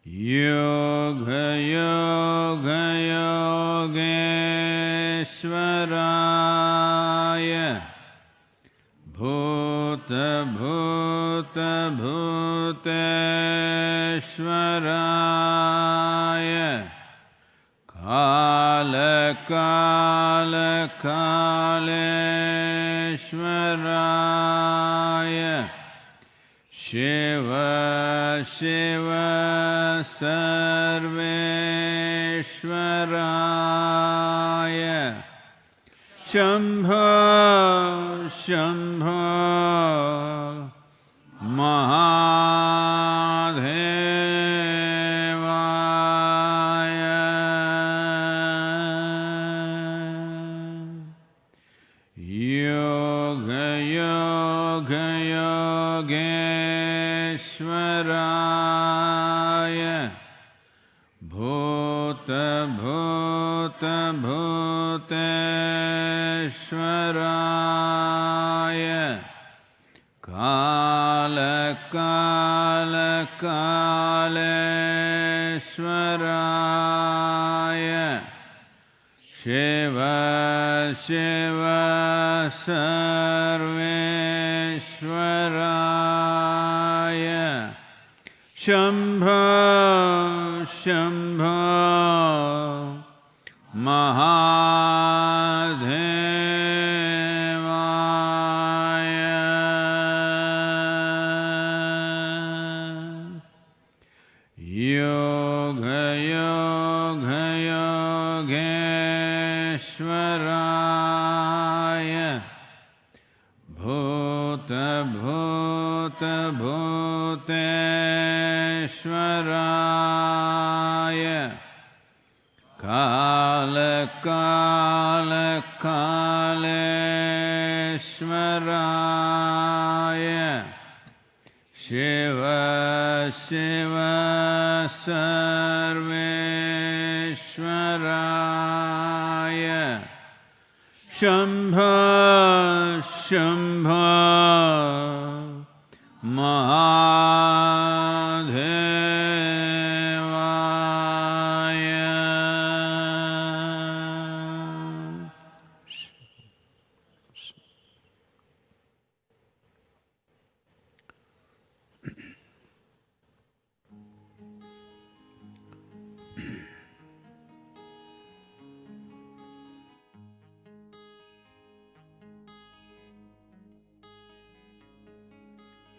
योगयोगयोगेश्वराय भूतभूतभूतेश्वराय कालकालकालेश्वराय शिव शिव सर्वेश्वराय शम्भो शम्भो महादेवाय योगयोगयोगेश्वराय भूतभूतभूतेश्वराय कालकालकालेश्वराय शिव शिव सर्वेश्वराय शम्भो शम्भो महादेवाय योगयोगयोगेश्वराय भूतभूतभूतेश्वराय कालकालकालेश्वराय शिव शिव सर्वेश्वराय शम्भो शम्भो महादेवाय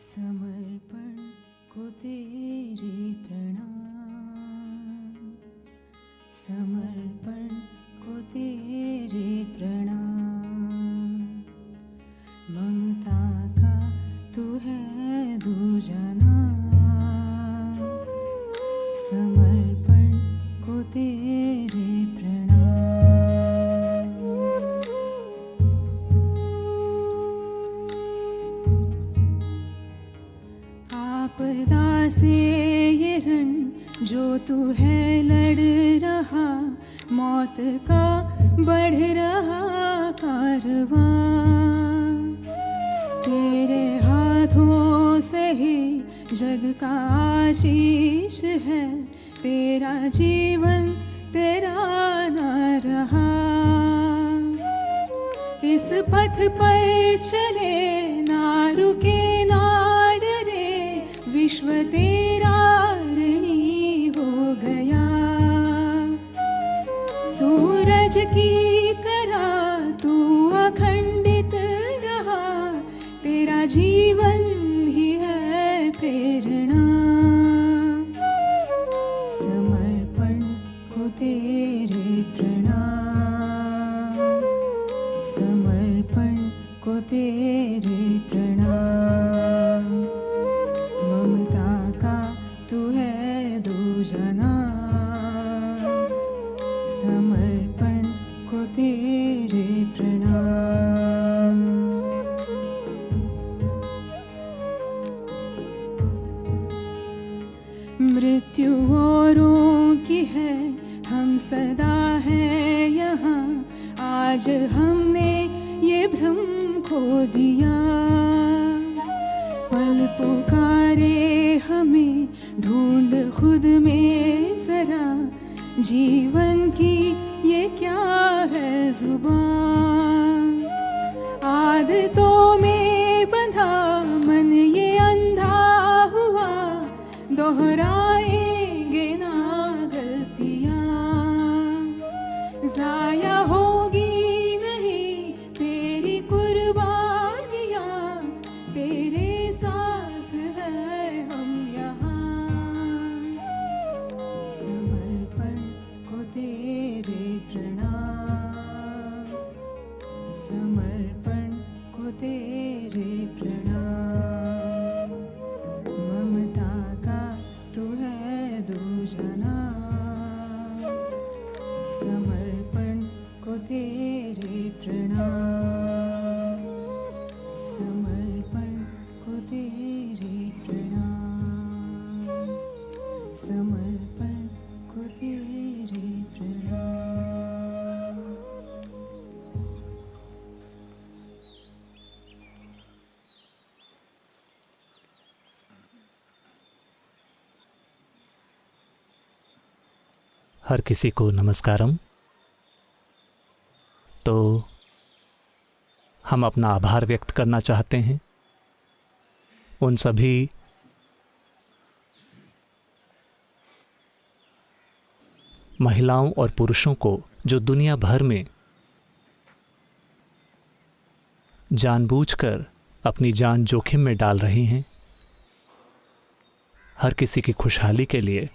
समर्पण को तेरे प्रणाम, समर्पण को तेरे प्रणाम। ममता का तू है दूजा नाम, समर्पण को तेरे प्रणाम। आपदा से ये रण जो तू है लड़ रहा, मौत का बढ़ रहा कारवां। तेरे हाथों से ही जग का आशीष है, तेरा जीवन तेरा ना रहा। किस पथ पर चले ना रुके ना डरे, विश्व तेरा ऋणी हो गया। सूरज की तरह तू अखंडित रहा, तेरा जीवन ही है प्रेरणा। समर्पण को तेरे प्रणाम, समर्पण को तेरे प्रणाम। ममता का तू है दूजा नाम, समर्पण को तेरे प्रणाम। मृत्यु औरों की है, हम सदा है यहाँ। आज हमने ये भ्रम खो दिया, पल पुकारे हमें ढूंढ खुद में जीवन की ये क्या है जुबान, आदतों में बंधा मन ये अंधा हुआ, दोहराएंगे ना गलतियाँ, जाया होगी नहीं तेरी कुर्बानियाँ, तेरे साथ है हम यहाँ। समर्पण को तेरे प्रणाम, समर्पण को तेरे प्रणाम, ममता का तू है दूजना, समर्पण को तेरे प्रणाम, समर्पण को तेरे प्रणाम, समर्पण को तेरे प्रणाम। हर किसी को नमस्कारम। तो हम अपना आभार व्यक्त करना चाहते हैं उन सभी महिलाओं और पुरुषों को जो दुनिया भर में जानबूझकर अपनी जान जोखिम में डाल रही हैं, हर किसी की खुशहाली के लिए।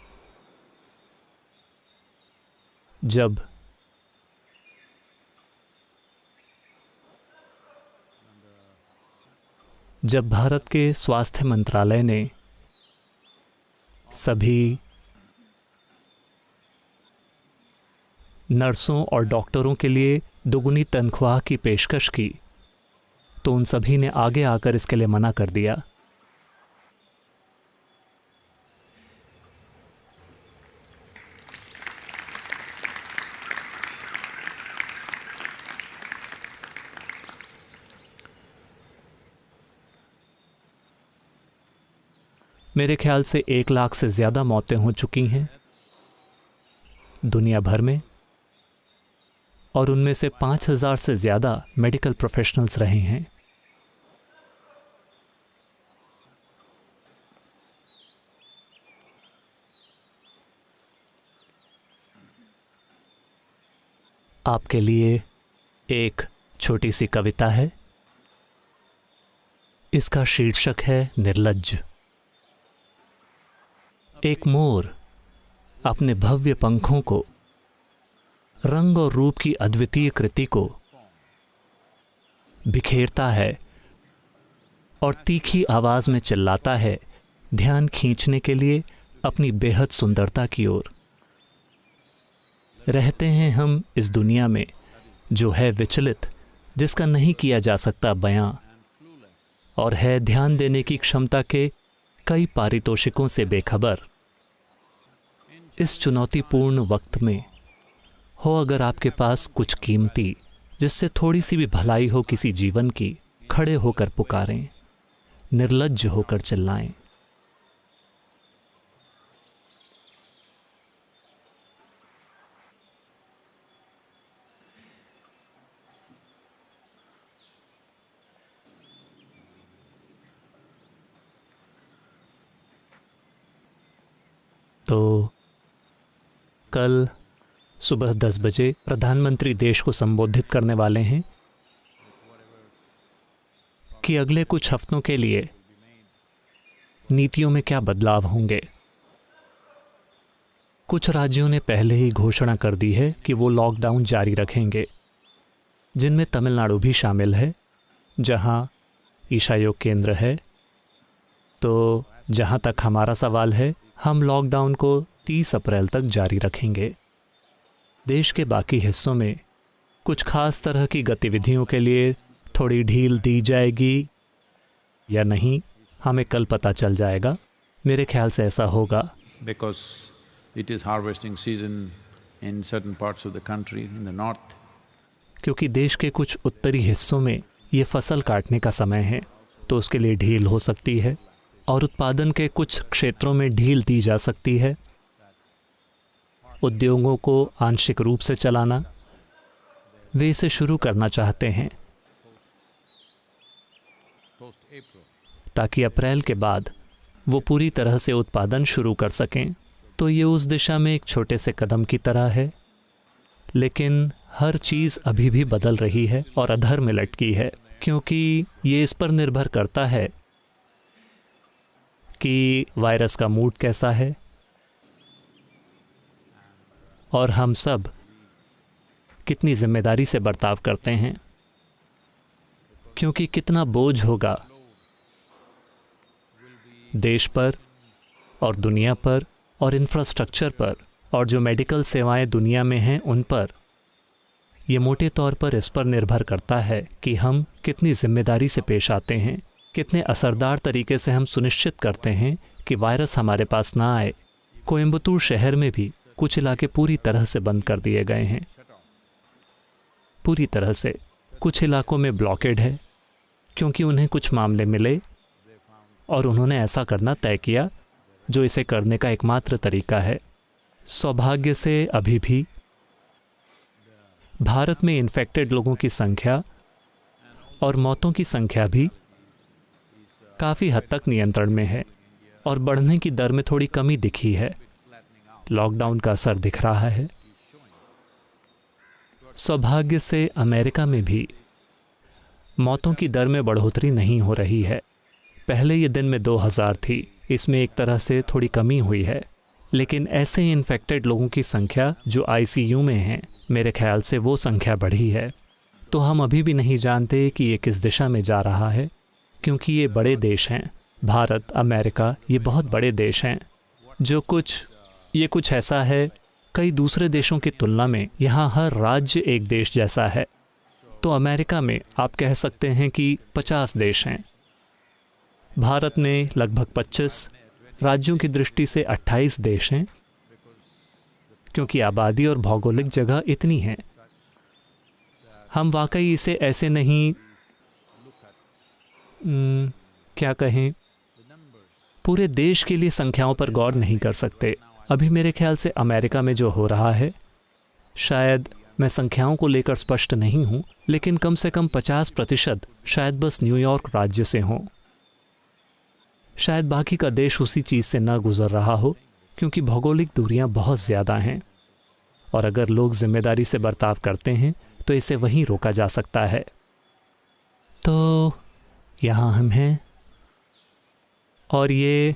जब भारत के स्वास्थ्य मंत्रालय ने सभी नर्सों और डॉक्टरों के लिए दोगुनी तनख्वाह की पेशकश की, तो उन सभी ने आगे आकर इसके लिए मना कर दिया। मेरे ख्याल से 1 लाख से ज़्यादा मौतें हो चुकी हैं दुनिया भर में, और उनमें से 5,000 से ज़्यादा मेडिकल प्रोफेशनल्स रहे हैं। आपके लिए एक छोटी सी कविता है। इसका शीर्षक है निर्लज्ज। एक मोर अपने भव्य पंखों को, रंग और रूप की अद्वितीय कृति को बिखेरता है और तीखी आवाज में चिल्लाता है, ध्यान खींचने के लिए अपनी बेहद सुंदरता की ओर। रहते हैं हम इस दुनिया में जो है विचलित, जिसका नहीं किया जा सकता बयां, और है ध्यान देने की क्षमता के कई पारितोषिकों से बेखबर। इस चुनौतीपूर्ण वक्त में हो अगर आपके पास कुछ कीमती, जिससे थोड़ी सी भी भलाई हो किसी जीवन की, खड़े होकर पुकारें, निर्लज्ज होकर चिल्लाएं। तो कल सुबह 10 बजे प्रधानमंत्री देश को संबोधित करने वाले हैं कि अगले कुछ हफ्तों के लिए नीतियों में क्या बदलाव होंगे। कुछ राज्यों ने पहले ही घोषणा कर दी है कि वो लॉकडाउन जारी रखेंगे, जिनमें तमिलनाडु भी शामिल है, जहां ईशा योग केंद्र है। तो जहां तक हमारा सवाल है, हम लॉकडाउन को 30 अप्रैल तक जारी रखेंगे। देश के बाकी हिस्सों में कुछ खास तरह की गतिविधियों के लिए थोड़ी ढील दी जाएगी या नहीं, हमें कल पता चल जाएगा। मेरे ख्याल से ऐसा होगा। Because it is harvesting season in certain parts of the country, in the north. क्योंकि देश के कुछ उत्तरी हिस्सों में ये फसल काटने का समय है, तो उसके लिए ढील हो सकती है, और उत्पादन के कुछ क्षेत्रों में ढील दी जा सकती है। उद्योगों को आंशिक रूप से चलाना, वे इसे शुरू करना चाहते हैं ताकि अप्रैल के बाद वो पूरी तरह से उत्पादन शुरू कर सकें। तो ये उस दिशा में एक छोटे से कदम की तरह है, लेकिन हर चीज़ अभी भी बदल रही है और अधर में लटकी है, क्योंकि ये इस पर निर्भर करता है कि वायरस का मूड कैसा है और हम सब कितनी जिम्मेदारी से बर्ताव करते हैं। क्योंकि कितना बोझ होगा देश पर और दुनिया पर और इंफ्रास्ट्रक्चर पर और जो मेडिकल सेवाएं दुनिया में हैं उन पर, ये मोटे तौर पर इस पर निर्भर करता है कि हम कितनी जिम्मेदारी से पेश आते हैं, कितने असरदार तरीके से हम सुनिश्चित करते हैं कि वायरस हमारे पास ना आए। कोयम्बतूर शहर में भी कुछ इलाके पूरी तरह से बंद कर दिए गए हैं, पूरी तरह से। कुछ इलाकों में ब्लॉकेड है क्योंकि उन्हें कुछ मामले मिले और उन्होंने ऐसा करना तय किया जो इसे करने का एकमात्र तरीका है। सौभाग्य से अभी भी भारत में इन्फेक्टेड लोगों की संख्या और मौतों की संख्या भी काफ़ी हद तक नियंत्रण में है और बढ़ने की दर में थोड़ी कमी दिखी है। लॉकडाउन का असर दिख रहा है। सौभाग्य से अमेरिका में भी मौतों की दर में बढ़ोतरी नहीं हो रही है। पहले ये दिन में 2000 थी, इसमें एक तरह से थोड़ी कमी हुई है, लेकिन ऐसे इन्फेक्टेड लोगों की संख्या जो आईसीयू में हैं, मेरे ख्याल से वो संख्या बढ़ी है। तो हम अभी भी नहीं जानते कि ये किस दिशा में जा रहा है, क्योंकि ये बड़े देश हैं। भारत, अमेरिका, ये बहुत बड़े देश हैं। ये कुछ ऐसा है, कई दूसरे देशों की तुलना में यहाँ हर राज्य एक देश जैसा है। तो अमेरिका में आप कह सकते हैं कि 50 देश हैं। भारत में लगभग 25, राज्यों की दृष्टि से 28 देश हैं, क्योंकि आबादी और भौगोलिक जगह इतनी है। हम वाकई इसे ऐसे नहीं क्या कहें, पूरे देश के लिए संख्याओं पर गौर नहीं कर सकते। अभी मेरे ख्याल से अमेरिका में जो हो रहा है, शायद मैं संख्याओं को लेकर स्पष्ट नहीं हूं, लेकिन कम से कम 50% शायद बस न्यूयॉर्क राज्य से हों। शायद बाकी का देश उसी चीज़ से ना गुजर रहा हो, क्योंकि भौगोलिक दूरियां बहुत ज़्यादा हैं और अगर लोग जिम्मेदारी से बर्ताव करते हैं तो इसे वहीं रोका जा सकता है। तो यहाँ हम हैं और ये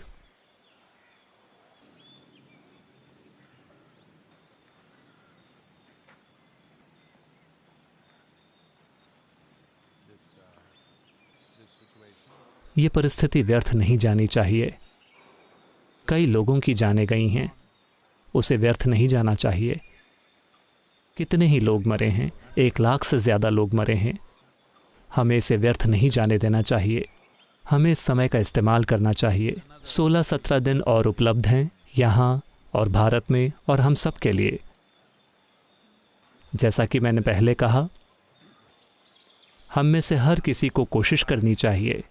परिस्थिति व्यर्थ नहीं जानी चाहिए। कई लोगों की जानें गई हैं, उसे व्यर्थ नहीं जाना चाहिए। कितने ही लोग मरे हैं, 1 लाख से ज़्यादा लोग मरे हैं। हमें इसे व्यर्थ नहीं जाने देना चाहिए। हमें इस समय का इस्तेमाल करना चाहिए। 16-17 दिन और उपलब्ध हैं यहाँ और भारत में और हम सब के लिए। जैसा कि मैंने पहले कहा, हम में से हर किसी को कोशिश करनी चाहिए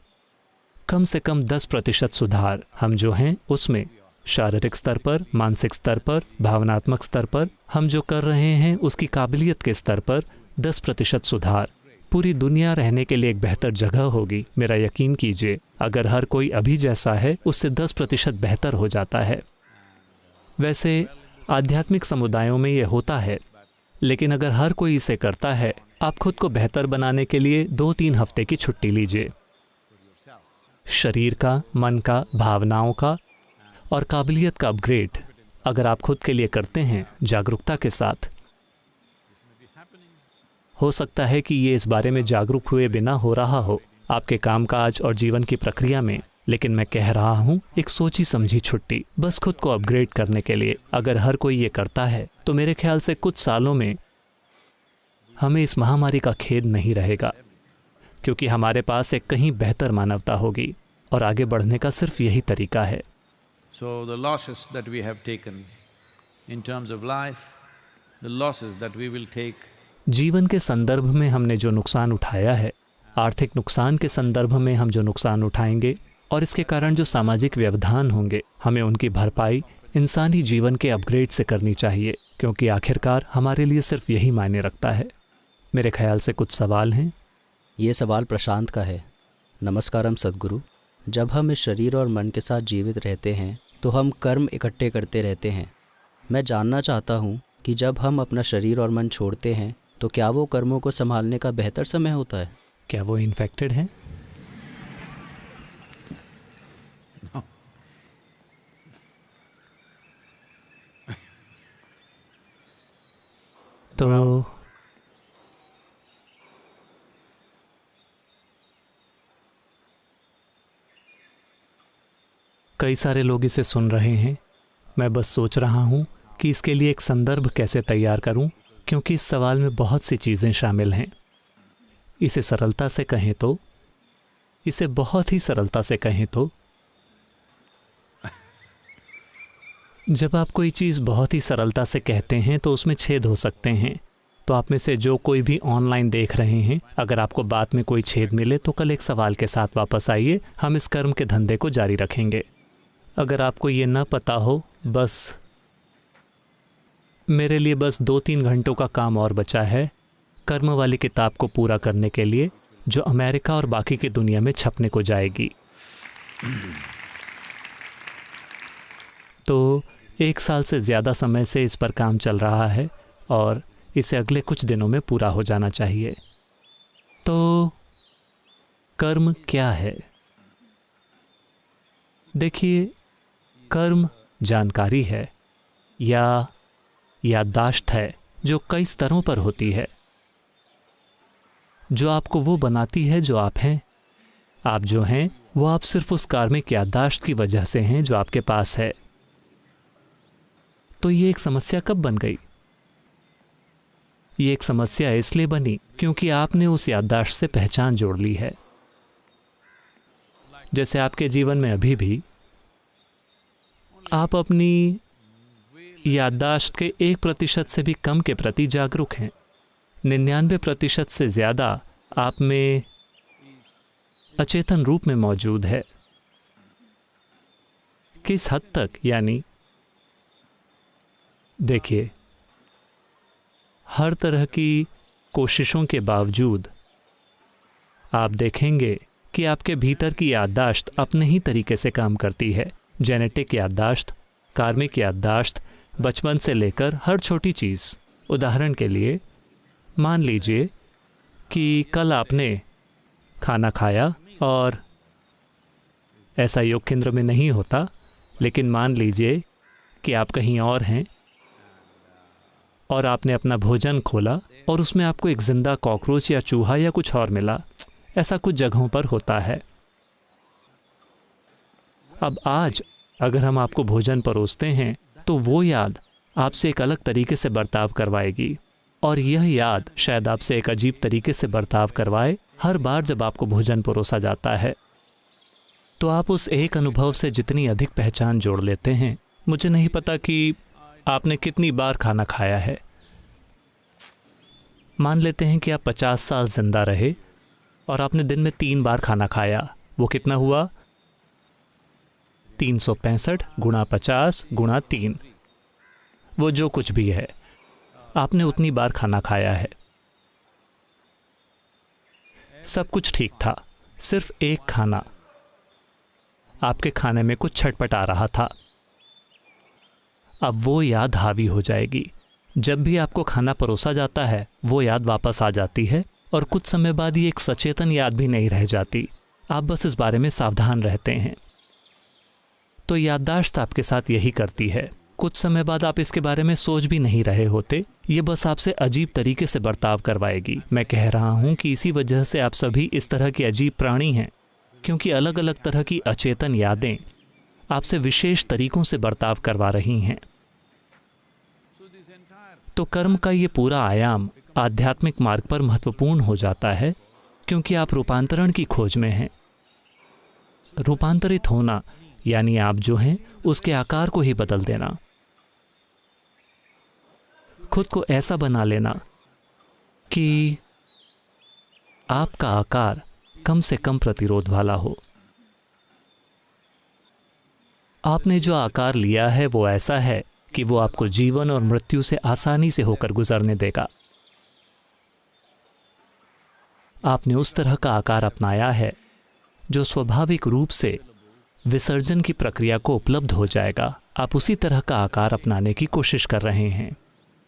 कम से कम 10% सुधार हम जो हैं उसमें, शारीरिक स्तर पर, मानसिक स्तर पर, भावनात्मक स्तर पर, हम जो कर रहे हैं उसकी काबिलियत के स्तर पर 10% सुधार। पूरी दुनिया रहने के लिए एक बेहतर जगह होगी। मेरा यकीन कीजिए, अगर हर कोई अभी जैसा है उससे 10% बेहतर हो जाता है। वैसे आध्यात्मिक समुदायों में ये होता है, लेकिन अगर हर कोई इसे करता है, आप खुद को बेहतर बनाने के लिए 2-3 हफ्ते की छुट्टी लीजिए। शरीर का, मन का, भावनाओं का और काबिलियत का अपग्रेड अगर आप खुद के लिए करते हैं जागरूकता के साथ, हो सकता है कि ये इस बारे में जागरूक हुए बिना हो रहा हो आपके कामकाज और जीवन की प्रक्रिया में, लेकिन मैं कह रहा हूँ एक सोची समझी छुट्टी, बस खुद को अपग्रेड करने के लिए। अगर हर कोई ये करता है तो मेरे ख्याल से कुछ सालों में हमें इस महामारी का खेद नहीं रहेगा, क्योंकि हमारे पास एक कहीं बेहतर मानवता होगी और आगे बढ़ने का सिर्फ यही तरीका है। So the losses that we have taken in terms of life, the losses that we will take, जीवन के संदर्भ में हमने जो नुकसान उठाया है, आर्थिक नुकसान के संदर्भ में हम जो नुकसान उठाएंगे और इसके कारण जो सामाजिक व्यवधान होंगे, हमें उनकी भरपाई इंसानी जीवन के अपग्रेड से करनी चाहिए, क्योंकि आखिरकार हमारे लिए सिर्फ यही मायने रखता है। मेरे ख्याल से कुछ सवाल हैं। ये सवाल प्रशांत का है। नमस्कारम सद्गुरु। जब हम इस शरीर और मन के साथ जीवित रहते हैं तो हम कर्म इकट्ठे करते रहते हैं। मैं जानना चाहता हूँ कि जब हम अपना शरीर और मन छोड़ते हैं तो क्या वो कर्मों को संभालने का बेहतर समय होता है? क्या वो इन्फेक्टेड हैं? तो कई सारे लोग इसे सुन रहे हैं। मैं बस सोच रहा हूँ कि इसके लिए एक संदर्भ कैसे तैयार करूँ, क्योंकि इस सवाल में बहुत सी चीज़ें शामिल हैं। इसे सरलता से कहें तो, इसे बहुत ही सरलता से कहें तो, जब आप कोई चीज़ बहुत ही सरलता से कहते हैं तो उसमें छेद हो सकते हैं। तो आप में से जो कोई भी ऑनलाइन देख रहे हैं, अगर आपको बात में कोई छेद मिले तो कल एक सवाल के साथ वापस आइए, हम इस कर्म के धंधे को जारी रखेंगे। अगर आपको ये ना पता हो, बस मेरे लिए बस 2-3 घंटों का काम और बचा है कर्म वाली किताब को पूरा करने के लिए, जो अमेरिका और बाकी की दुनिया में छपने को जाएगी। तो 1 साल से ज़्यादा समय से इस पर काम चल रहा है और इसे अगले कुछ दिनों में पूरा हो जाना चाहिए। तो कर्म क्या है? देखिए, कर्म जानकारी है या याददाश्त है जो कई स्तरों पर होती है, जो आपको वो बनाती है जो आप हैं। आप जो हैं वो आप सिर्फ उस कार्मिक याददाश्त की वजह से हैं जो आपके पास है। तो ये एक समस्या कब बन गई? ये एक समस्या इसलिए बनी क्योंकि आपने उस याददाश्त से पहचान जोड़ ली है। जैसे आपके जीवन में अभी भी आप अपनी याददाश्त के 1% से भी कम के प्रति जागरूक हैं। 99% से ज़्यादा आप में अचेतन रूप में मौजूद है। किस हद तक? यानी देखिए, हर तरह की कोशिशों के बावजूद आप देखेंगे कि आपके भीतर की याददाश्त अपने ही तरीके से काम करती है। जेनेटिक याददाश्त, कार्मिक याददाश्त, बचपन से लेकर हर छोटी चीज़। उदाहरण के लिए, मान लीजिए कि कल आपने खाना खाया, और ऐसा योग केंद्र में नहीं होता, लेकिन मान लीजिए कि आप कहीं और हैं और आपने अपना भोजन खोला और उसमें आपको एक जिंदा कॉकरोच या चूहा या कुछ और मिला। ऐसा कुछ जगहों पर होता है। अब आज अगर हम आपको भोजन परोसते हैं तो वो याद आपसे एक अलग तरीके से बर्ताव करवाएगी, और यह याद शायद आपसे एक अजीब तरीके से बर्ताव करवाए हर बार जब आपको भोजन परोसा जाता है। तो आप उस एक अनुभव से जितनी अधिक पहचान जोड़ लेते हैं, मुझे नहीं पता कि आपने कितनी बार खाना खाया है। मान लेते हैं कि आप 50 साल जिंदा रहे और आपने दिन में 3 बार खाना खाया। वो कितना हुआ? 365 गुणा 50 गुणा 3, वो जो कुछ भी है, आपने उतनी बार खाना खाया है। सब कुछ ठीक था, सिर्फ एक खाना, आपके खाने में कुछ छटपट आ रहा था। अब वो याद हावी हो जाएगी। जब भी आपको खाना परोसा जाता है, वो याद वापस आ जाती है, और कुछ समय बाद ये एक सचेतन याद भी नहीं रह जाती। आप बस इस बारे में सावधान रहते हैं। तो याददाश्त आपके साथ यही करती है। कुछ समय बाद आप इसके बारे में सोच भी नहीं रहे होते, ये बस आपसे अजीब तरीके से बर्ताव करवाएगी। मैं कह रहा हूँ कि इसी वजह से आप सभी इस तरह के अजीब प्राणी हैं, क्योंकि अलग अलग तरह की अचेतन यादें आपसे विशेष तरीकों से बर्ताव करवा रही हैं। तो कर्म का ये पूरा आयाम आध्यात्मिक मार्ग पर महत्वपूर्ण हो जाता है, क्योंकि आप रूपांतरण की खोज में हैं। रूपांतरित होना यानी आप जो हैं उसके आकार को ही बदल देना, खुद को ऐसा बना लेना कि आपका आकार कम से कम प्रतिरोध वाला हो। आपने जो आकार लिया है वो ऐसा है कि वो आपको जीवन और मृत्यु से आसानी से होकर गुजरने देगा। आपने उस तरह का आकार अपनाया है जो स्वाभाविक रूप से विसर्जन की प्रक्रिया को उपलब्ध हो जाएगा। आप उसी तरह का आकार अपनाने की कोशिश कर रहे हैं,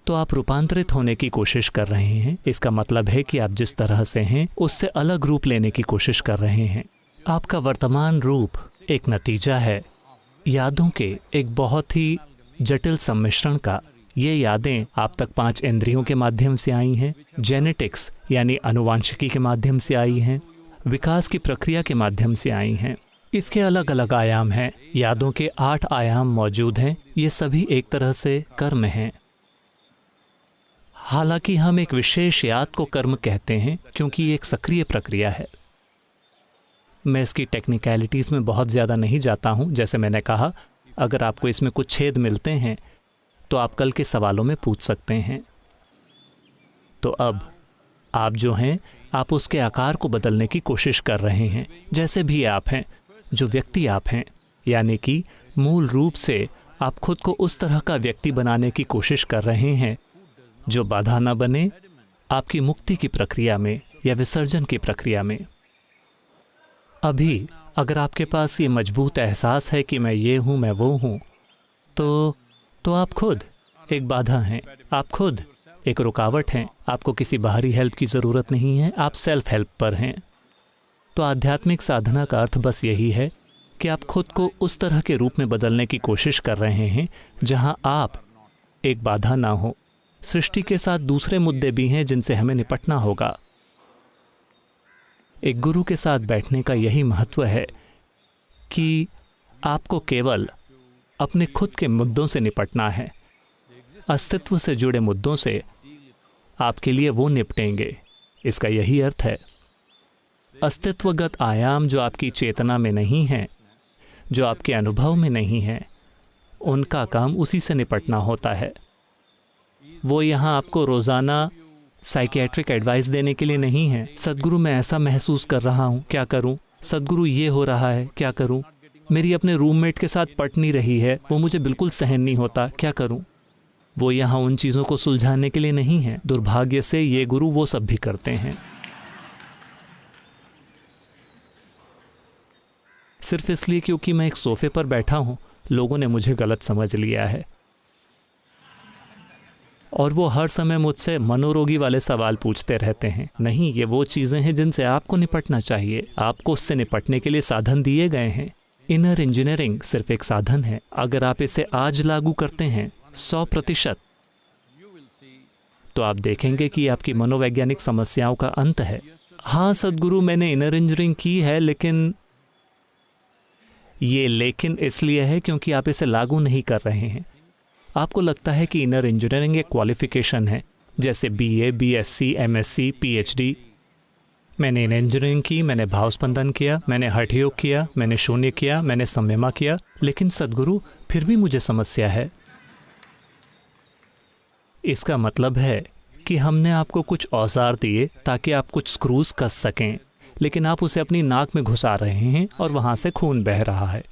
तो आप रूपांतरित होने की कोशिश कर रहे हैं। इसका मतलब है कि आप जिस तरह से हैं उससे अलग रूप लेने की कोशिश कर रहे हैं। आपका वर्तमान रूप एक नतीजा है यादों के एक बहुत ही जटिल सम्मिश्रण का। ये यादें आप तक 5 इंद्रियों के माध्यम से आई हैं, जेनेटिक्स यानी आनुवांशिकी के माध्यम से आई हैं, विकास की प्रक्रिया के माध्यम से आई हैं। इसके अलग अलग आयाम हैं। यादों के 8 आयाम मौजूद हैं। ये सभी एक तरह से कर्म हैं। हालांकि हम एक विशेष याद को कर्म कहते हैं क्योंकि ये एक सक्रिय प्रक्रिया है। मैं इसकी टेक्निकलिटीज़ में बहुत ज़्यादा नहीं जाता हूँ। जैसे मैंने कहा, अगर आपको इसमें कुछ छेद मिलते हैं तो आप कल के सवालों में पूछ सकते हैं। तो अब आप जो हैं, आप उसके आकार को बदलने की कोशिश कर रहे हैं। जैसे भी आप हैं, जो व्यक्ति आप हैं, यानी कि मूल रूप से आप खुद को उस तरह का व्यक्ति बनाने की कोशिश कर रहे हैं जो बाधा न बने आपकी मुक्ति की प्रक्रिया में या विसर्जन की प्रक्रिया में। अभी अगर आपके पास ये मजबूत एहसास है कि मैं ये हूँ, मैं वो हूँ, तो आप खुद एक बाधा हैं, आप खुद एक रुकावट हैं। आपको किसी बाहरी हेल्प की ज़रूरत नहीं है, आप सेल्फ हेल्प पर हैं। तो आध्यात्मिक साधना का अर्थ बस यही है कि आप खुद को उस तरह के रूप में बदलने की कोशिश कर रहे हैं जहां आप एक बाधा ना हो। सृष्टि के साथ दूसरे मुद्दे भी हैं जिनसे हमें निपटना होगा। एक गुरु के साथ बैठने का यही महत्व है कि आपको केवल अपने खुद के मुद्दों से निपटना है। अस्तित्व से जुड़े मुद्दों से आपके लिए वो निपटेंगे। इसका यही अर्थ है। अस्तित्वगत आयाम जो आपकी चेतना में नहीं है, जो आपके अनुभव में नहीं है, उनका काम उसी से निपटना होता है। वो यहाँ आपको रोज़ाना साइकियाट्रिक एडवाइस देने के लिए नहीं है। सद्गुरु मैं ऐसा महसूस कर रहा हूँ, क्या करूँ? सद्गुरु ये हो रहा है, क्या करूँ? मेरी अपने रूममेट के साथ पट नहीं रही है, वो मुझे बिल्कुल सहन नहीं होता, क्या करूँ? वो यहाँ उन चीज़ों को सुलझाने के लिए नहीं है। दुर्भाग्य से ये गुरु वो सब भी करते हैं, सिर्फ इसलिए क्योंकि मैं एक सोफे पर बैठा हूँ। लोगों ने मुझे गलत समझ लिया है और वो हर समय मुझसे मनोरोगी वाले सवाल पूछते रहते हैं। नहीं, ये वो चीज़ें हैं जिनसे आपको निपटना चाहिए। आपको उससे निपटने के लिए साधन दिए गए हैं। इनर इंजीनियरिंग सिर्फ एक साधन है। अगर आप इसे आज लागू करते हैं 100%, तो आप देखेंगे कि आपकी मनोवैज्ञानिक समस्याओं का अंत है। हाँ सद्गुरु, मैंने इनर इंजीनियरिंग की है, लेकिन ये लेकिन इसलिए है क्योंकि आप इसे लागू नहीं कर रहे हैं। आपको लगता है कि इनर इंजीनियरिंग एक क्वालिफिकेशन है, जैसे BA, BSc, MSc, PhD। मैंने इनर इंजीनियरिंग की, मैंने भाव स्पंदन किया, मैंने हठ योग किया, मैंने शून्य किया, मैंने संयमा किया, लेकिन सद्गुरु फिर भी मुझे समस्या है। इसका मतलब है कि हमने आपको कुछ औजार दिए ताकि आप कुछ स्क्रूज कस सकें, लेकिन आप उसे अपनी नाक में घुसा रहे हैं और वहाँ से खून बह रहा है।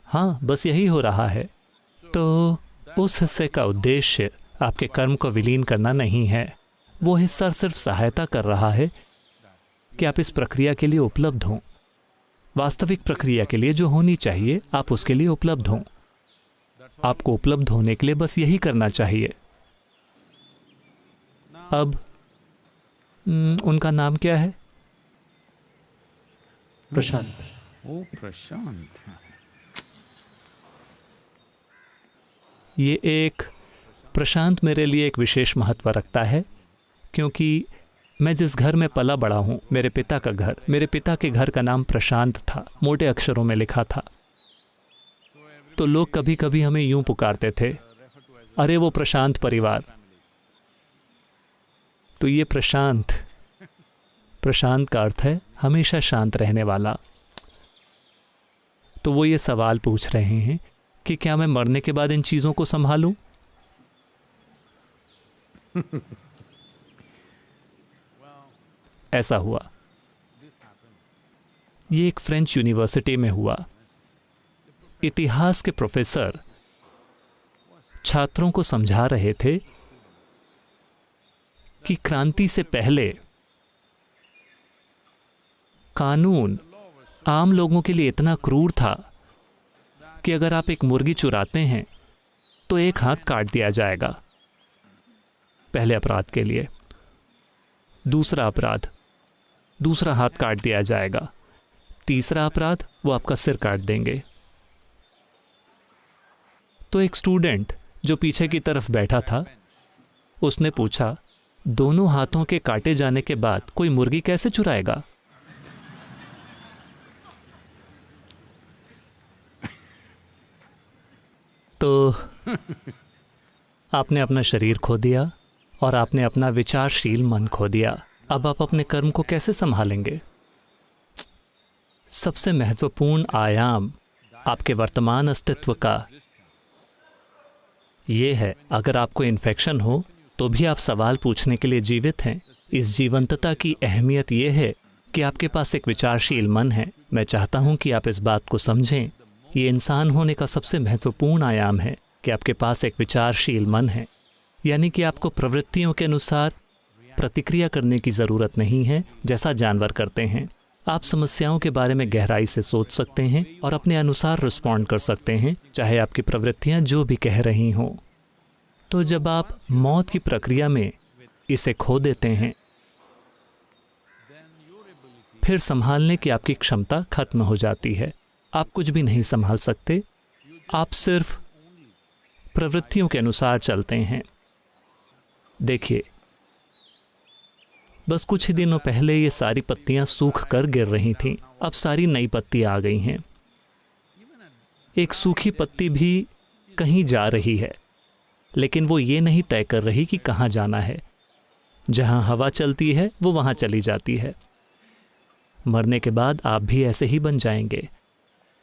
हाँ, बस यही हो रहा है। तो उस हिस्से का उद्देश्य आपके कर्म को विलीन करना नहीं है। वो हिस्सा सिर्फ सहायता कर रहा है कि आप इस प्रक्रिया के लिए उपलब्ध हों। वास्तविक प्रक्रिया के लिए जो होनी चाहिए, आप उसके लिए उपलब्ध हों। आपको उपलब्ध होने के लिए बस यही करना चाहिए। अब उनका नाम क्या है? प्रशांत। ओ प्रशांत। ये एक प्रशांत मेरे लिए एक विशेष महत्व रखता है क्योंकि मैं जिस घर में पला बड़ा हूँ, मेरे पिता का घर, मेरे पिता के घर का नाम प्रशांत था, मोटे अक्षरों में लिखा था। तो लोग कभी कभी हमें यूं पुकारते थे, अरे वो प्रशांत परिवार। तो ये प्रशांत का अर्थ है हमेशा शांत रहने वाला। तो वो ये सवाल पूछ रहे हैं कि क्या मैं मरने के बाद इन चीजों को संभालूं? ऐसा हुआ। ये एक फ्रेंच यूनिवर्सिटी में हुआ। इतिहास के प्रोफेसर छात्रों को समझा रहे थे कि क्रांति से पहले कानून आम लोगों के लिए इतना क्रूर था कि अगर आप एक मुर्गी चुराते हैं तो एक हाथ काट दिया जाएगा पहले अपराध के लिए। दूसरा अपराध, दूसरा हाथ काट दिया जाएगा। तीसरा अपराध, वो आपका सिर काट देंगे। तो एक स्टूडेंट जो पीछे की तरफ बैठा था, उसने पूछा, दोनों हाथों के काटे जाने के बाद कोई मुर्गी कैसे चुराएगा? तो आपने अपना शरीर खो दिया और आपने अपना विचारशील मन खो दिया। अब आप अपने कर्म को कैसे संभालेंगे? सबसे महत्वपूर्ण आयाम आपके वर्तमान अस्तित्व का ये है, अगर आपको इन्फेक्शन हो तो भी आप सवाल पूछने के लिए जीवित हैं। इस जीवंतता की अहमियत ये है कि आपके पास एक विचारशील मन है। मैं चाहता हूं कि आप इस बात को समझें। ये इंसान होने का सबसे महत्वपूर्ण आयाम है कि आपके पास एक विचारशील मन है, यानी कि आपको प्रवृत्तियों के अनुसार प्रतिक्रिया करने की ज़रूरत नहीं है जैसा जानवर करते हैं। आप समस्याओं के बारे में गहराई से सोच सकते हैं और अपने अनुसार रिस्पॉन्ड कर सकते हैं, चाहे आपकी प्रवृत्तियां जो भी कह रही हों। तो जब आप मौत की प्रक्रिया में इसे खो देते हैं, फिर संभालने की आपकी क्षमता खत्म हो जाती है। आप कुछ भी नहीं संभाल सकते, आप सिर्फ प्रवृत्तियों के अनुसार चलते हैं। देखिए, बस कुछ ही दिनों पहले ये सारी पत्तियां सूख कर गिर रही थीं, अब सारी नई पत्तियां आ गई हैं। एक सूखी पत्ती भी कहीं जा रही है, लेकिन वो ये नहीं तय कर रही कि कहाँ जाना है। जहाँ हवा चलती है वो वहाँ चली जाती है। मरने के बाद आप भी ऐसे ही बन जाएंगे।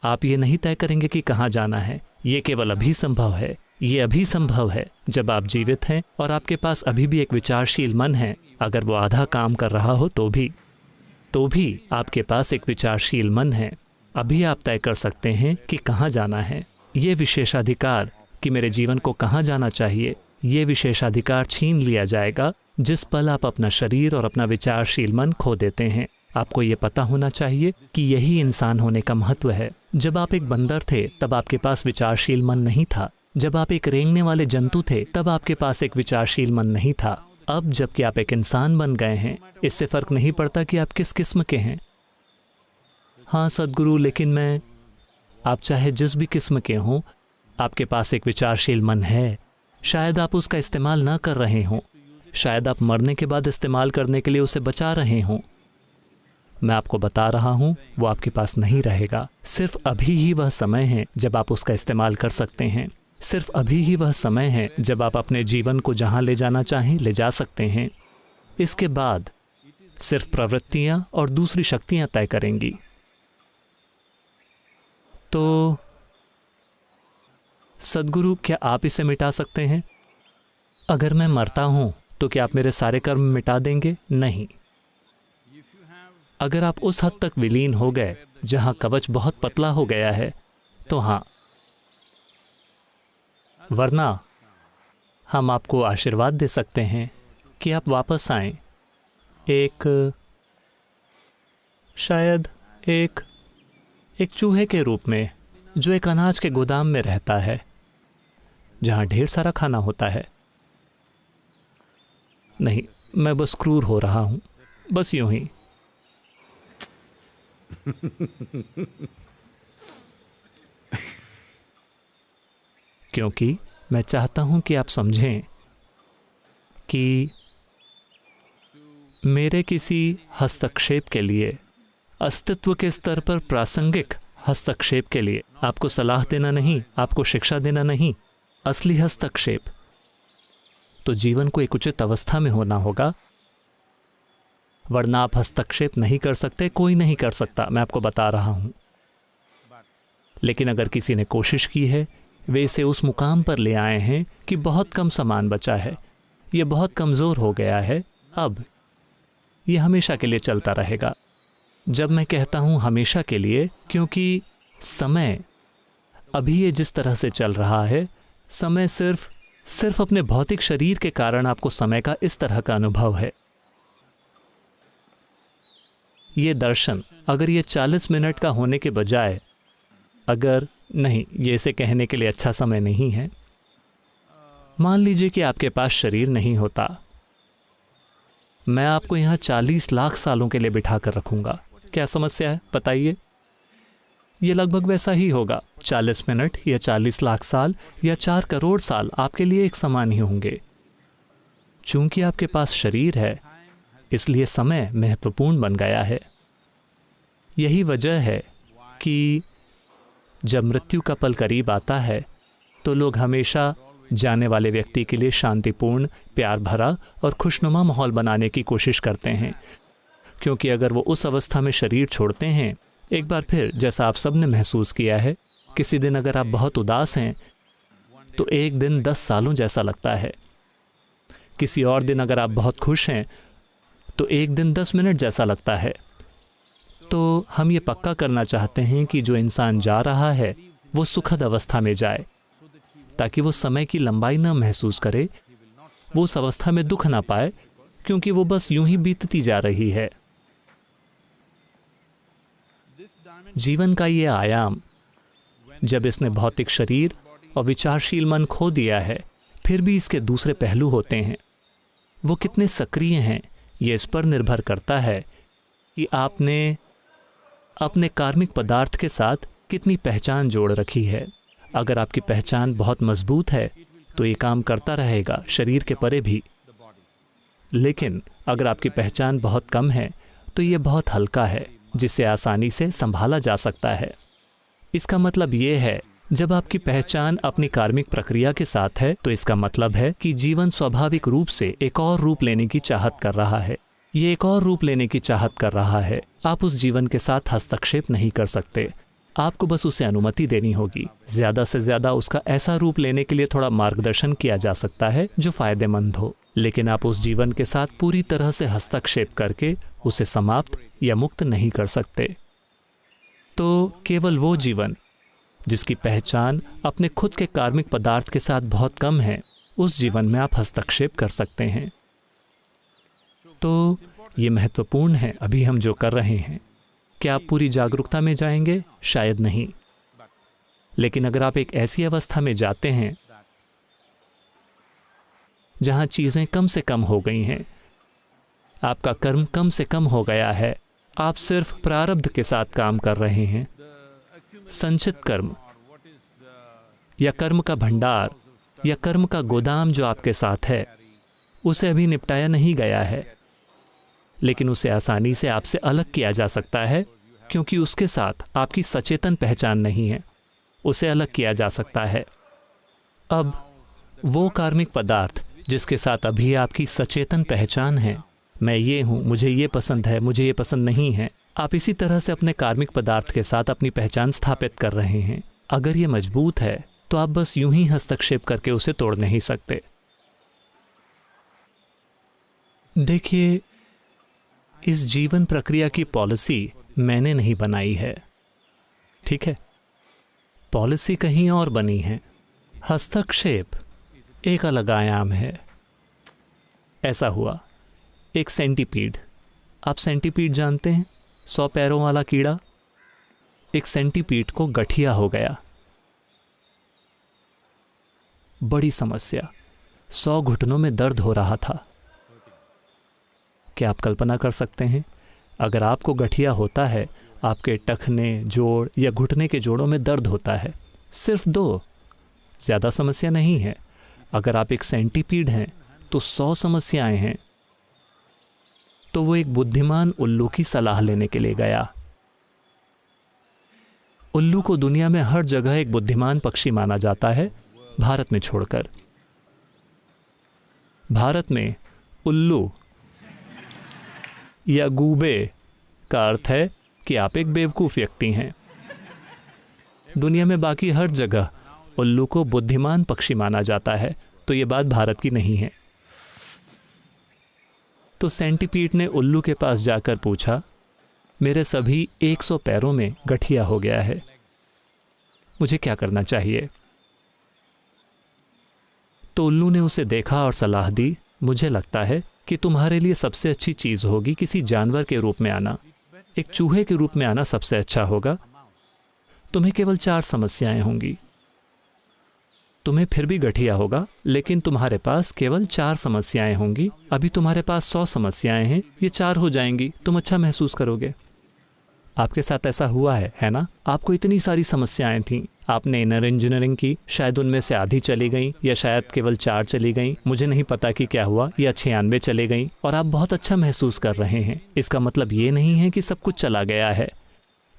आप ये नहीं तय करेंगे कि कहाँ जाना है। ये केवल अभी संभव है। ये अभी संभव है जब आप जीवित हैं और आपके पास अभी भी एक विचारशील मन है। अगर वो आधा काम कर रहा हो तो भी आपके पास एक विचारशील मन है। अभी आप तय कर सकते हैं कि कहाँ जाना है। ये विशेषाधिकार कि मेरे जीवन को कहाँ जाना चाहिए, ये विशेषाधिकार छीन लिया जाएगा जिस पल आप अपना शरीर और अपना विचारशील मन खो देते हैं। आपको ये पता होना चाहिए कि यही इंसान होने का महत्व है। जब आप एक बंदर थे तब आपके पास विचारशील मन नहीं था। जब आप एक रेंगने वाले जंतु थे तब आपके पास एक विचारशील मन नहीं था। अब जबकि आप एक इंसान बन गए हैं, इससे फर्क नहीं पड़ता कि आप किस किस्म के हैं। हाँ सद्गुरु, लेकिन आप चाहे जिस भी किस्म के हों, आपके पास एक विचारशील मन है। शायद आप उसका इस्तेमाल ना कर रहे हों, शायद आप मरने के बाद इस्तेमाल करने के लिए उसे बचा रहे हों। मैं आपको बता रहा हूं, वो आपके पास नहीं रहेगा। सिर्फ अभी ही वह समय है जब आप उसका इस्तेमाल कर सकते हैं। सिर्फ अभी ही वह समय है जब आप अपने जीवन को जहां ले जाना चाहें ले जा सकते हैं। इसके बाद सिर्फ प्रवृत्तियां और दूसरी शक्तियां तय करेंगी। तो सद्गुरु, क्या आप इसे मिटा सकते हैं? अगर मैं मरता हूं तो क्या आप मेरे सारे कर्म मिटा देंगे? नहीं। अगर आप उस हद तक विलीन हो गए जहां कवच बहुत पतला हो गया है तो हाँ, वरना हम आपको आशीर्वाद दे सकते हैं कि आप वापस आएं, शायद एक चूहे के रूप में जो एक अनाज के गोदाम में रहता है जहां ढेर सारा खाना होता है। नहीं, मैं बस क्रूर हो रहा हूं, बस यूं ही। क्योंकि मैं चाहता हूं कि आप समझें कि मेरे किसी हस्तक्षेप के लिए, अस्तित्व के स्तर पर प्रासंगिक हस्तक्षेप के लिए आपको सलाह देना नहीं, आपको शिक्षा देना नहीं। असली हस्तक्षेप तो जीवन को एक उचित अवस्था में होना होगा, वरना आप हस्तक्षेप नहीं कर सकते, कोई नहीं कर सकता। मैं आपको बता रहा हूं। लेकिन अगर किसी ने कोशिश की है, वे इसे उस मुकाम पर ले आए हैं कि बहुत कम सामान बचा है, ये बहुत कमज़ोर हो गया है, अब ये हमेशा के लिए चलता रहेगा। जब मैं कहता हूं हमेशा के लिए, क्योंकि समय अभी ये जिस तरह से चल रहा है, समय सिर्फ अपने भौतिक शरीर के कारण आपको समय का इस तरह का अनुभव है। ये दर्शन अगर ये 40 मिनट का होने के बजाय, अगर नहीं, ये इसे कहने के लिए अच्छा समय नहीं है, मान लीजिए कि आपके पास शरीर नहीं होता, मैं आपको यहाँ 40 लाख सालों के लिए बिठा कर रखूंगा, क्या समस्या है बताइए? ये लगभग वैसा ही होगा। 40 मिनट या 40 लाख साल या 4 करोड़ साल आपके लिए एक समान ही होंगे। चूंकि आपके पास शरीर है, इसलिए समय महत्वपूर्ण बन गया है। यही वजह है कि जब मृत्यु का पल करीब आता है तो लोग हमेशा जाने वाले व्यक्ति के लिए शांतिपूर्ण, प्यार भरा और खुशनुमा माहौल बनाने की कोशिश करते हैं, क्योंकि अगर वो उस अवस्था में शरीर छोड़ते हैं, एक बार फिर जैसा आप सब ने महसूस किया है, किसी दिन अगर आप बहुत उदास हैं तो एक दिन 10 सालों जैसा लगता है। किसी और दिन अगर आप बहुत खुश हैं तो एक दिन 10 मिनट जैसा लगता है। तो हम ये पक्का करना चाहते हैं कि जो इंसान जा रहा है वो सुखद अवस्था में जाए, ताकि वो समय की लंबाई ना महसूस करे, वो उस अवस्था में दुख ना पाए, क्योंकि वो बस यूं ही बीतती जा रही है। जीवन का ये आयाम, जब इसने भौतिक शरीर और विचारशील मन खो दिया है, फिर भी इसके दूसरे पहलू होते हैं। वो कितने सक्रिय हैं, ये इस पर निर्भर करता है कि आपने अपने कार्मिक पदार्थ के साथ कितनी पहचान जोड़ रखी है। अगर आपकी पहचान बहुत मजबूत है तो ये काम करता रहेगा, शरीर के परे भी। लेकिन अगर आपकी पहचान बहुत कम है तो ये बहुत हल्का है, जिसे आसानी से संभाला जा सकता है। इसका मतलब ये है, जब आपकी पहचान अपनी कार्मिक प्रक्रिया के साथ है तो इसका मतलब है कि जीवन स्वाभाविक रूप से एक और रूप लेने की चाहत कर रहा है। ये एक और रूप लेने की चाहत कर रहा है। आप उस जीवन के साथ हस्तक्षेप नहीं कर सकते, आपको बस उसे अनुमति देनी होगी। ज़्यादा से ज़्यादा उसका ऐसा रूप लेने के लिए थोड़ा मार्गदर्शन किया जा सकता है जो फ़ायदेमंद हो, लेकिन आप उस जीवन के साथ पूरी तरह से हस्तक्षेप करके उसे समाप्त या मुक्त नहीं कर सकते। तो केवल वो जीवन जिसकी पहचान अपने खुद के कार्मिक पदार्थ के साथ बहुत कम है, उस जीवन में आप हस्तक्षेप कर सकते हैं। तो ये महत्वपूर्ण है अभी हम जो कर रहे हैं। क्या आप पूरी जागरूकता में जाएंगे? शायद नहीं। लेकिन अगर आप एक ऐसी अवस्था में जाते हैं जहां चीजें कम से कम हो गई हैं, आपका कर्म कम से कम हो गया है, आप सिर्फ प्रारब्ध के साथ काम कर रहे हैं, संचित कर्म या कर्म का भंडार या कर्म का गोदाम जो आपके साथ है, उसे अभी निपटाया नहीं गया है, लेकिन उसे आसानी से आपसे अलग किया जा सकता है, क्योंकि उसके साथ आपकी सचेतन पहचान नहीं है। उसे अलग किया जा सकता है। अब वो कार्मिक पदार्थ जिसके साथ अभी आपकी सचेतन पहचान है, मैं ये हूँ, मुझे ये पसंद है, मुझे ये पसंद नहीं है, आप इसी तरह से अपने कार्मिक पदार्थ के साथ अपनी पहचान स्थापित कर रहे हैं। अगर ये मजबूत है तो आप बस यूं ही हस्तक्षेप करके उसे तोड़ नहीं सकते। देखिए, इस जीवन प्रक्रिया की पॉलिसी मैंने नहीं बनाई है, ठीक है? पॉलिसी कहीं और बनी है। हस्तक्षेप एक अलग आयाम है। ऐसा हुआ, एक सेंटीपीड, आप सेंटीपीड जानते हैं, 100 पैरों वाला कीड़ा। एक सेंटीपीड को गठिया हो गया, बड़ी समस्या, 100 घुटनों में दर्द हो रहा था। क्या आप कल्पना कर सकते हैं, अगर आपको गठिया होता है, आपके टखने, जोड़ या घुटने के जोड़ों में दर्द होता है, सिर्फ 2, ज़्यादा समस्या नहीं है। अगर आप एक सेंटीपीड हैं तो 100 समस्याएं हैं। तो वो एक बुद्धिमान उल्लू की सलाह लेने के लिए गया। उल्लू को दुनिया में हर जगह एक बुद्धिमान पक्षी माना जाता है, भारत में छोड़कर। भारत में उल्लू या गूबे का अर्थ है कि आप एक बेवकूफ व्यक्ति हैं। दुनिया में बाकी हर जगह उल्लू को बुद्धिमान पक्षी माना जाता है, तो ये बात भारत की नहीं है। तो सेंटीपीड ने उल्लू के पास जाकर पूछा मेरे सभी 100 पैरों में गठिया हो गया है। मुझे क्या करना चाहिए? तो उल्लू ने उसे देखा और सलाह दी, मुझे लगता है कि तुम्हारे लिए सबसे अच्छी चीज़ होगी किसी जानवर के रूप में आना। एक चूहे के रूप में आना सबसे अच्छा होगा। तुम्हें केवल 4 समस्याएं होंगी। तुम्हें फिर भी गठिया होगा, लेकिन तुम्हारे पास केवल 4 समस्याएं होंगी। अभी तुम्हारे पास 100 समस्याएं हैं, ये 4 हो जाएंगी, तुम अच्छा महसूस करोगे। आपके साथ ऐसा हुआ है ना? आपको इतनी सारी समस्याएं थीं, आपने इनर इंजीनियरिंग की, शायद उनमें से आधी चली गई या शायद केवल 4 चली गई, मुझे नहीं पता कि क्या हुआ, या 96 चले गई, और आप बहुत अच्छा महसूस कर रहे हैं। इसका मतलब ये नहीं है कि सब कुछ चला गया है।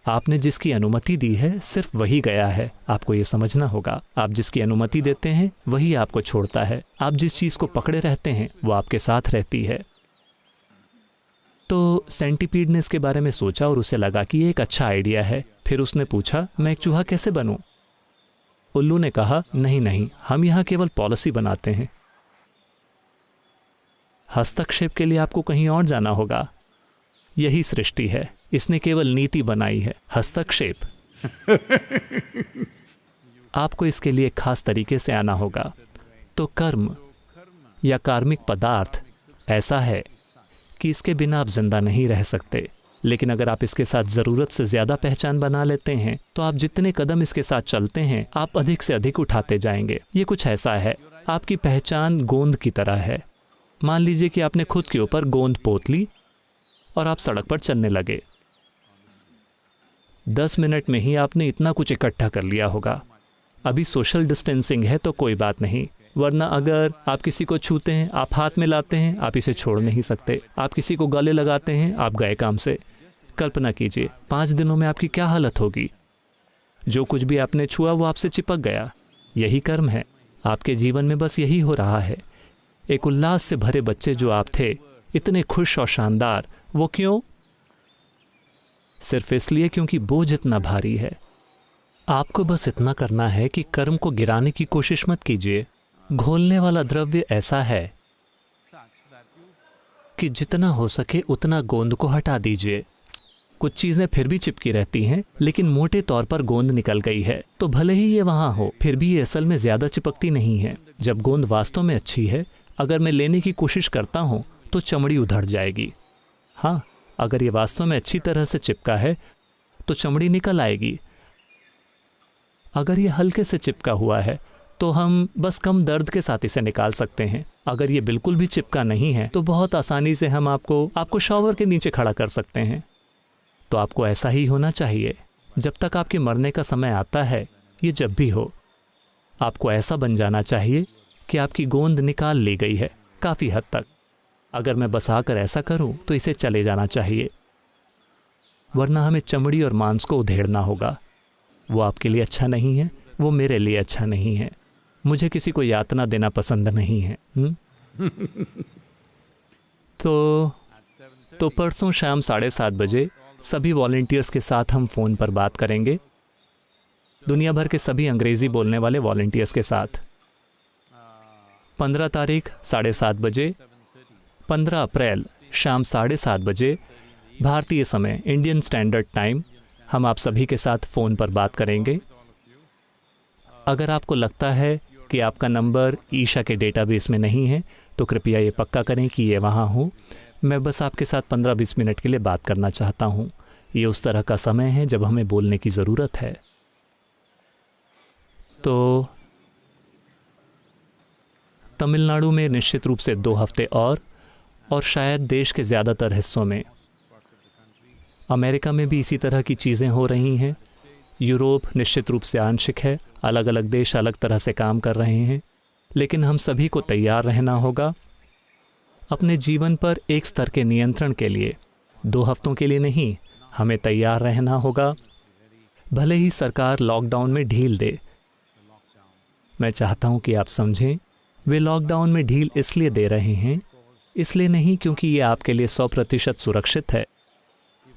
आपने जिसकी अनुमति दी है सिर्फ वही गया है। आपको ये समझना होगा, आप जिसकी अनुमति देते हैं वही आपको छोड़ता है। आप जिस चीज़ को पकड़े रहते हैं वो आपके साथ रहती है। तो सेंटीपीड ने इसके बारे में सोचा और उसे लगा कि ये एक अच्छा आइडिया है। फिर उसने पूछा, मैं एक चूहा कैसे बनूं? उल्लू ने कहा, नहीं, हम यहाँ केवल पॉलिसी बनाते हैं। हस्तक्षेप के लिए आपको कहीं और जाना होगा। यही सृष्टि है, इसने केवल नीति बनाई है। हस्तक्षेप आपको इसके लिए खास तरीके से आना होगा। तो कर्म या कार्मिक पदार्थ ऐसा है कि इसके बिना आप जिंदा नहीं रह सकते, लेकिन अगर आप इसके साथ ज़रूरत से ज़्यादा पहचान बना लेते हैं तो आप जितने कदम इसके साथ चलते हैं आप अधिक से अधिक उठाते जाएंगे। ये कुछ ऐसा है, आपकी पहचान गोंद की तरह है। मान लीजिए कि आपने खुद के ऊपर गोंद पोत ली और आप सड़क पर चलने लगे। 10 मिनट में ही आपने इतना कुछ इकट्ठा कर लिया होगा। अभी सोशल डिस्टेंसिंग है तो कोई बात नहीं, वरना अगर आप किसी को छूते हैं, आप हाथ में लाते हैं, आप इसे छोड़ नहीं सकते। आप किसी को गले लगाते हैं, आप गए काम से। कल्पना कीजिए 5 दिनों में आपकी क्या हालत होगी। जो कुछ भी आपने छुआ वो आपसे चिपक गया। यही कर्म है। आपके जीवन में बस यही हो रहा है। एक उल्लास से भरे बच्चे जो आप थे, इतने खुश और शानदार, वो क्यों? सिर्फ इसलिए क्योंकि बोझ इतना भारी है। आपको बस इतना करना है कि कर्म को गिराने की कोशिश मत कीजिए। घोलने वाला द्रव्य ऐसा है कि जितना हो सके उतना गोंद को हटा दीजिए। कुछ चीज़ें फिर भी चिपकी रहती हैं, लेकिन मोटे तौर पर गोंद निकल गई है। तो भले ही ये वहाँ हो, फिर भी ये असल में ज़्यादा चिपकती नहीं है। जब गोंद वास्तव में अच्छी है, अगर मैं लेने की कोशिश करता हूँ तो चमड़ी उधड़ जाएगी। हाँ, अगर ये वास्तव में अच्छी तरह से चिपका है तो चमड़ी निकल आएगी। अगर ये हल्के से चिपका हुआ है तो हम बस कम दर्द के साथ इसे निकाल सकते हैं। अगर ये बिल्कुल भी चिपका नहीं है तो बहुत आसानी से हम आपको शॉवर के नीचे खड़ा कर सकते हैं। तो आपको ऐसा ही होना चाहिए। जब तक आपके मरने का समय आता है, ये जब भी हो, आपको ऐसा बन जाना चाहिए कि आपकी गोंद निकाल ली गई है काफ़ी हद तक। अगर मैं बस आकर ऐसा करूं तो इसे चले जाना चाहिए, वरना हमें चमड़ी और मांस को उधेड़ना होगा। वो आपके लिए अच्छा नहीं है, वो मेरे लिए अच्छा नहीं है। मुझे किसी को यातना देना पसंद नहीं है। तो परसों शाम 7:30 बजे सभी वॉलंटियर्स के साथ हम फ़ोन पर बात करेंगे, दुनिया भर के सभी अंग्रेज़ी बोलने वाले वॉलंटियर्स के साथ। 15 तारीख 7:30 बजे, 15 अप्रैल शाम 7:30 बजे भारतीय समय, इंडियन स्टैंडर्ड टाइम, हम आप सभी के साथ फ़ोन पर बात करेंगे। अगर आपको लगता है कि आपका नंबर ईशा के डेटाबेस में नहीं है तो कृपया ये पक्का करें कि ये वहाँ हो। मैं बस आपके साथ 15-20 मिनट के लिए बात करना चाहता हूँ। ये उस तरह का समय है जब हमें बोलने की ज़रूरत है। तो तमिलनाडु में निश्चित रूप से 2 हफ्ते और शायद देश के ज़्यादातर हिस्सों में। अमेरिका में भी इसी तरह की चीज़ें हो रही हैं। यूरोप निश्चित रूप से आंशिक है, अलग अलग देश अलग तरह से काम कर रहे हैं, लेकिन हम सभी को तैयार रहना होगा अपने जीवन पर एक स्तर के नियंत्रण के लिए। 2 हफ्तों के लिए नहीं, हमें तैयार रहना होगा भले ही सरकार लॉकडाउन में ढील दे। मैं चाहता हूं कि आप समझें, वे लॉकडाउन में ढील इसलिए दे रहे हैं, इसलिए नहीं क्योंकि ये आपके लिए 100% सुरक्षित है।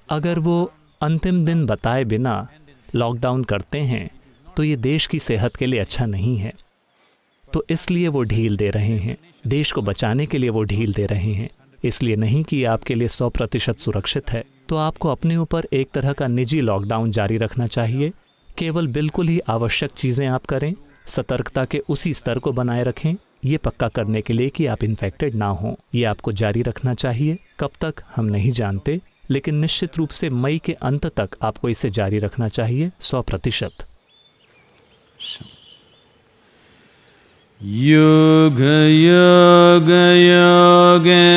अगर वो अंतिम दिन बताए बिना लॉकडाउन करते हैं तो ये देश की सेहत के लिए अच्छा नहीं है। तो इसलिए वो ढील दे रहे हैं, देश को बचाने के लिए वो ढील दे रहे हैं। इसलिए नहीं कि ये आपके लिए 100% सुरक्षित है। तो आपको अपने ऊपर एक तरह का निजी लॉकडाउन जारी रखना चाहिए। केवल बिल्कुल ही आवश्यक चीज़ें आप करें, सतर्कता के उसी स्तर को बनाए रखें, ये पक्का करने के लिए कि आप इन्फेक्टेड ना हों। ये आपको जारी रखना चाहिए। कब तक हम नहीं जानते, लेकिन निश्चित रूप से मई के अंत तक आपको इसे जारी रखना चाहिए 100%। योग योग योगेश्वराय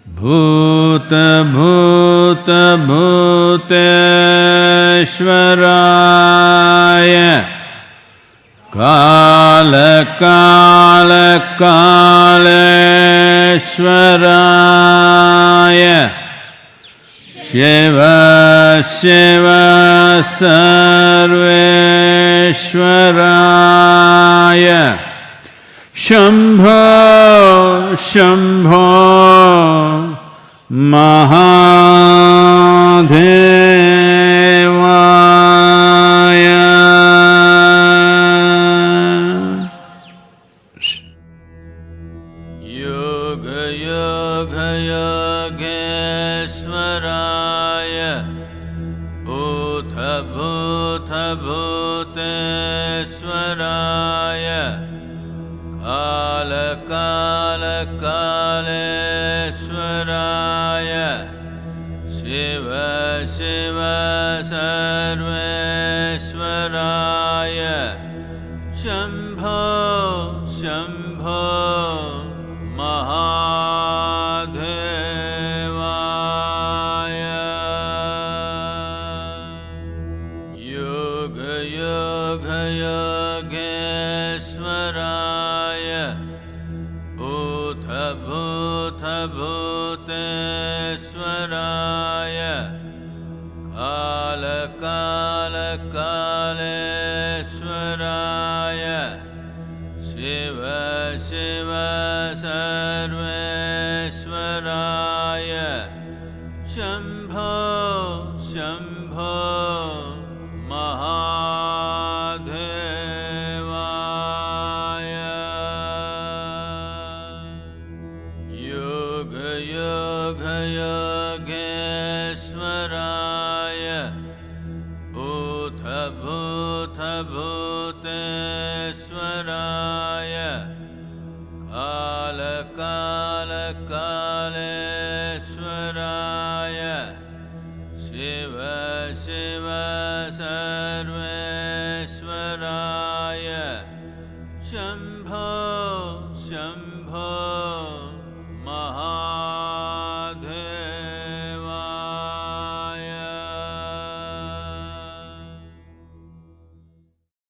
भूत भूत भूतेश्वराय काल काल कालेश्वराय शिव शिव सर्वेश्वराय शंभो शंभो महादेवाय। योग योग योगेश्वराय भूत भूत भूतेश्वराय काल काल कालेश्वराय शिव शिव सर्वेश्वराय शंभो शंभो महादेवाय। योग योग योगेश्वराय भूत भूत भूतेश्वराय काल काल कालेश्वराय शिव शिव सर्वेश्वराय शंभो शंभो महादेवाय। योग योग योगेश्वराय भूत भूत भूतेश्वराय काल काल कालेश्वराय शिव शिव सर्वेश्वराय शंभो